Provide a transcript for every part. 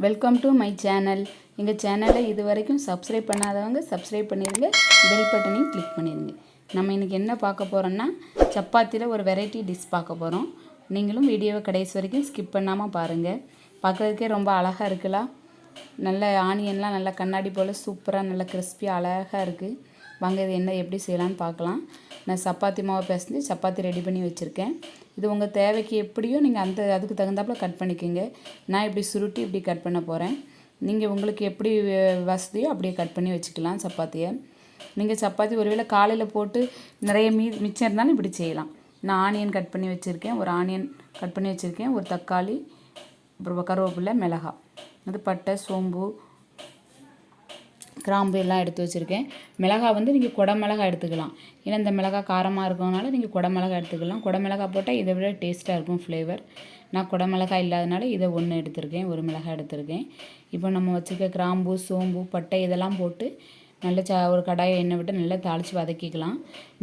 Welcome to my channel. எங்கள் சேனலை இது வரைக்கும் சப்ஸ்கிரைப் பண்ணாதவங்க சப்ஸ்கிரைப் பண்ணிடுங்க, பெல் பட்டனையும் கிளிக் பண்ணிடுங்க. நம்ம இன்றைக்கி என்ன பார்க்க போகிறோன்னா, சப்பாத்தியில் ஒரு வெரைட்டி டிஷ் பார்க்க போகிறோம். நீங்களும் வீடியோவை கடைசி வரைக்கும் ஸ்கிப் பண்ணாமல் பாருங்கள். பார்க்குறதுக்கே ரொம்ப அழகாக இருக்கலாம். நல்ல ஆனியன்லாம் நல்லா கண்ணாடி போல் சூப்பராக நல்லா கிறிஸ்பியாக அழகாக இருக்குது. வாங்க இது என்ன எப்படி செய்யலான்னு பார்க்கலாம். நான் சப்பாத்தி மாவை பிசைஞ்சு சப்பாத்தி ரெடி பண்ணி வச்சுருக்கேன். இது உங்கள் தேவைக்கு எப்படியோ நீங்கள் அதுக்கு தகுந்தாப்புல கட் பண்ணிக்கோங்க. நான் இப்படி சுருட்டி இப்படி கட் பண்ண போகிறேன். நீங்கள் உங்களுக்கு எப்படி வசதியோ அப்படியே கட் பண்ணி வச்சுக்கலாம் சப்பாத்தியை. நீங்கள் சப்பாத்தி ஒருவேளை காலையில் போட்டு நிறைய மிச்சம் இருந்தாலும் இப்படி செய்யலாம். நான் ஆனியன் கட் பண்ணி வச்சுருக்கேன், ஒரு ஆனியன் கட் பண்ணி வச்சுருக்கேன், ஒரு தக்காளி, அப்புறம் கருவேப்பிலை, மிளகாய், அது பட்டை, சோம்பு, கிராம்பு எல்லாம் எடுத்து வச்சுருக்கேன். மிளகாய் வந்து நீங்கள் குடமிளகாய் எடுத்துக்கலாம். ஏன்னா இந்த மிளகாய் காரமாக இருக்கனால நீங்கள் குடமிளகாய் எடுத்துக்கலாம். குடமிளகாய் போட்டால் இதை விட டேஸ்ட்டாக இருக்கும் ஃப்ளேவர். நான் குடமிளகாய் இல்லாதனால இதை ஒன்று எடுத்திருக்கேன், ஒரு மிளகாய் எடுத்திருக்கேன். இப்போ நம்ம வச்சுருக்க கிராம்பு, சோம்பு, பட்டை இதெல்லாம் போட்டு நல்லா ஒரு கடாயை எண்ணெய் விட்டு நல்லா தாளித்து வதக்கிக்கலாம்.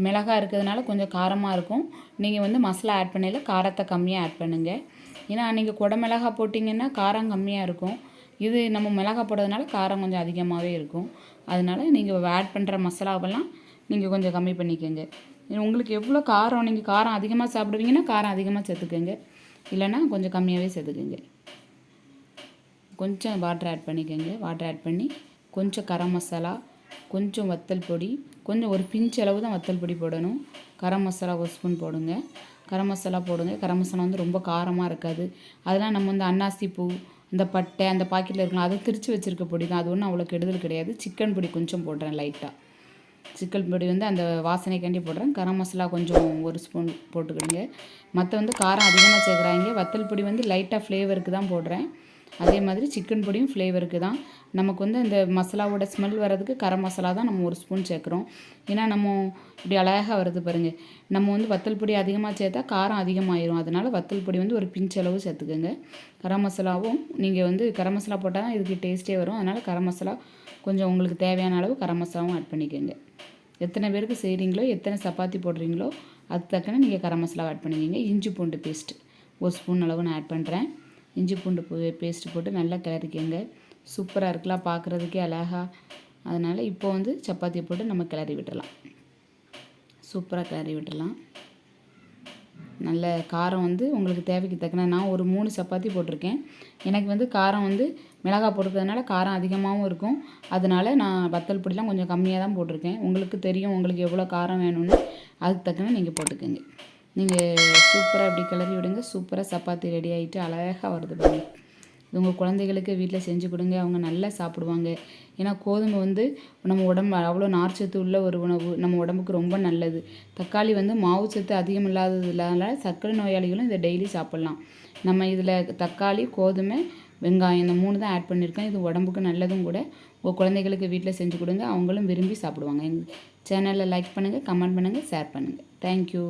மிளகாய் இருக்கிறதுனால கொஞ்சம் காரமாக இருக்கும். நீங்கள் வந்து மசாலா ஆட் பண்ணையில் காரத்தை கம்மியாக ஆட் பண்ணுங்கள். ஏன்னா நீங்கள் குடமிளகாய் போட்டிங்கன்னா காரம் கம்மியாக இருக்கும். இது நம்ம மிளகாய் போடுறதுனால காரம் கொஞ்சம் அதிகமாகவே இருக்கும். அதனால் நீங்கள் ஆட் பண்ணுற மசாலாவெல்லாம் நீங்கள் கொஞ்சம் கம்மி பண்ணிக்கோங்க. உங்களுக்கு எவ்வளோ காரம், நீங்கள் காரம் அதிகமாக சாப்பிடுவீங்கன்னா காரம் அதிகமாக சேர்த்துக்கோங்க, இல்லைன்னா கொஞ்சம் கம்மியாகவே சேர்த்துக்கோங்க. கொஞ்சம் வாட்டர் ஆட் பண்ணிக்கோங்க. வாட்டர் ஆட் பண்ணி கொஞ்சம் கரம் மசாலா, கொஞ்சம் வத்தல் பொடி, கொஞ்சம் ஒரு பிஞ்ச் அளவு தான் வத்தல் பொடி போடணும். கரம் மசாலா ஒரு ஸ்பூன் போடுங்க. கரம் மசாலா போடுங்க. கரம் மசாலா வந்து ரொம்ப காரமாக இருக்காது. அதெல்லாம் நம்ம வந்து அன்னாசி பூ, இந்த பட்டை அந்த பாக்கெட்டில் இருக்கலாம், அதை திரித்து வச்சுருக்க பொடி தான். அது ஒன்றும் அவ்வளோ கெடுதல் கிடையாது. சிக்கன் பொடி கொஞ்சம் போடுறேன் லைட்டாக. சிக்கன் பொடி வந்து அந்த வாசனைக்காண்டி போடுறேன். கரம் மசாலா கொஞ்சம் ஒரு ஸ்பூன் போட்டுக்கிடுங்க. மற்ற வந்து காரம் அதிகமாக சேர்க்குறாங்க. வத்தல் பொடி வந்து லைட்டாக ஃப்ளேவருக்கு தான் போடுறேன். அதே மாதிரி சிக்கன் பொடியும் ஃப்ளேவருக்கு தான். நமக்கு வந்து இந்த மசாலாவோட ஸ்மெல் வர்றதுக்கு கரம் மசாலா தான் நம்ம ஒரு ஸ்பூன் சேர்க்குறோம். ஏன்னா நம்ம இப்படி அழகாக வருது பாருங்கள். நம்ம வந்து வத்தல் பொடி அதிகமாக சேர்த்தா காரம் அதிகமாகிடும். அதனால் வத்தல் பொடி வந்து ஒரு பிஞ்ச் அளவு சேர்த்துக்கோங்க. கரம் மசாலாவும் நீங்கள் வந்து கரம் மசாலா போட்டால் தான் இதுக்கு டேஸ்ட்டே வரும். அதனால் கரம் மசாலா கொஞ்சம் உங்களுக்கு தேவையான அளவு கரம் மசாலாவும் ஆட் பண்ணிக்கோங்க. எத்தனை பேருக்கு செய்கிறீங்களோ, எத்தனை சப்பாத்தி போடுறீங்களோ அது தக்கன நீங்கள் கரம் மசாலா ஆட் பண்ணிக்கோங்க. இஞ்சி பூண்டு பேஸ்ட் ஒரு ஸ்பூன் அளவு நான் ஆட் பண்ணுறேன். இஞ்சி பூண்டு பேஸ்ட்டு போட்டு நல்லா கிளறிக்கங்க. சூப்பராக இருக்கலாம், பார்க்குறதுக்கே அழகாக. அதனால் இப்போ வந்து சப்பாத்தியை போட்டு நம்ம கிளறி விட்டுடலாம். சூப்பராக கிளறி விட்டுடலாம். நல்ல காரம் வந்து உங்களுக்கு தேவைக்கு தக்கன நான் ஒரு 3 சப்பாத்தி போட்டிருக்கேன். எனக்கு வந்து காரம் வந்து மிளகாய் போட்டுக்கிறதுனால காரம் அதிகமாகவும் இருக்கும். அதனால் நான் வத்தல் பொடிலாம் கொஞ்சம் கம்மியாக தான் போட்டிருக்கேன். உங்களுக்கு தெரியும் உங்களுக்கு எவ்வளோ காரம் வேணும்னு, அதுக்கு தக்கன நீங்கள் போட்டுக்கோங்க. நீங்கள் சூப்பராக இப்படி கிளறி விடுங்க. சூப்பராக சப்பாத்தி ரெடி ஆகிட்டு அழகாக வருது பாருங்க. இது உங்கள் குழந்தைகளுக்கு வீட்டில் செஞ்சு கொடுங்க, அவங்க நல்லா சாப்பிடுவாங்க. ஏன்னா கோதுமை வந்து நம்ம உடம்பு அவ்வளோ நார்ச்சத்து உள்ள ஒரு உணவு, நம்ம உடம்புக்கு ரொம்ப நல்லது. தக்காளி வந்து மாவு சத்து அதிகம் இல்லாததுனால சர்க்கரை நோயாளிகளும் இதை டெய்லி சாப்பிட்லாம். நம்ம இதில் தக்காளி, கோதுமை, வெங்காயம் இந்த 3 தான் ஆட் பண்ணியிருக்கேன். இது உடம்புக்கு நல்லதும் கூட. உங்கள் குழந்தைகளுக்கு வீட்டில் செஞ்சு கொடுங்க, அவங்களும் விரும்பி சாப்பிடுவாங்க. எங்கள் சேனலில் லைக் பண்ணுங்கள், கமெண்ட் பண்ணுங்கள், ஷேர் பண்ணுங்கள். தேங்க்யூ.